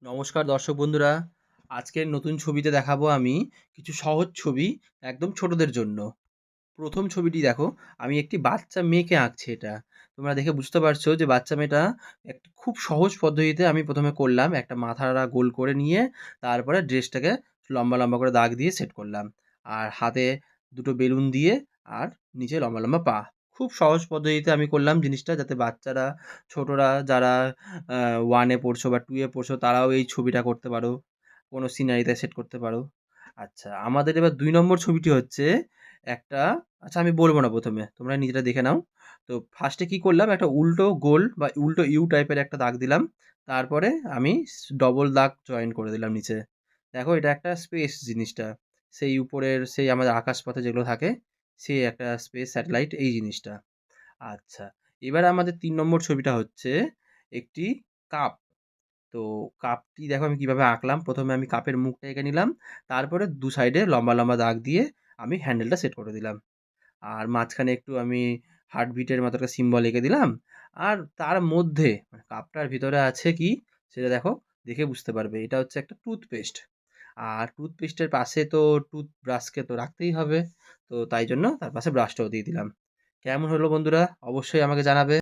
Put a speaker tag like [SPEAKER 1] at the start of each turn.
[SPEAKER 1] নমস্কার দর্শক বন্ধুরা। আজকের নতুন ছবিতে দেখাবো আমি কিছু সহজ ছবি একদম ছোটদের জন্য। প্রথম ছবিটি দেখো, আমি একটি বাচ্চা মেয়েকে আঁকছি এটা। তোমরা দেখে বুঝতে পারছো যে বাচ্চা মেয়েটা একটা খুব সহজ পদ্ধতিতে আমি প্রথমে করলাম। একটা মাথাটা গোল করে নিয়ে তারপরে ড্রেসটাকে লম্বা, লম্বা করে দাগ দিয়ে সেট করলাম। আর হাতে দুটো বেলুন দিয়ে আর নিচে লম্বা, লম্বা পা। খুব সহজ পদ্ধতিতে আমি করলাম জিনিসটা যাতে বাচ্চারা, ছোটরা যারা 1 এ পড়ছো বা 2 এ পড়ছো তারাও এই ছবিটা করতে পারো। কোনো সিনারিতে সেট করতে পারো। আচ্ছা, আমাদের এবার ২ নম্বর ছবিটি হচ্ছে একটা আচ্ছা আমি বলব না ১ম এ। তোমরা নিজেরা দেখে নাও। তো ফার্স্ট এ কি করলাম, একটা উল্টো গোল বা উল্টো ইউ টাইপের একটা দাগ দিলাম। তারপরে আমি ডবল দাগ জয়েন করে দিলাম নিচে। দেখো এটা একটা স্পেস জিনিসটা। সেই উপরের সেই আমাদের আকাশপথে যেগুলো থাকে, সেই একটা স্পেস স্যাটেলাইট এই জিনিসটা। আচ্ছা, এবার আমাদের ৩ নম্বর ছবিটা হচ্ছে একটি কাপ। তো কাপটি দেখো আমি কিভাবে আঁকলাম। ১ম এ আমি কাপের মুখটা এঁকে নিলাম। তারপরে ২ সাইডে লম্বা, লম্বা দাগ দিয়ে আমি হ্যান্ডেলটা সেট করে দিলাম। আর মাঝখানে একটু আমি হার্টবিটের মতো একটা সিম্বল এঁকে দিলাম। আর তার মধ্যে মানে কাপটার ভিতরে আছে কি সেটা দেখো, দেখে বুঝতে পারবে। এটা হচ্ছে একটা টুথপেস্ট। আর টুথপেস্টের পাশে তো টুথব্রাশকে তো রাখতেই হবে। তো তাই জন্য তার পাশে ব্রাশটাও দিয়ে দিলাম। কেমন হলো বন্ধুরা? অবশ্যই আমাকে জানাবে।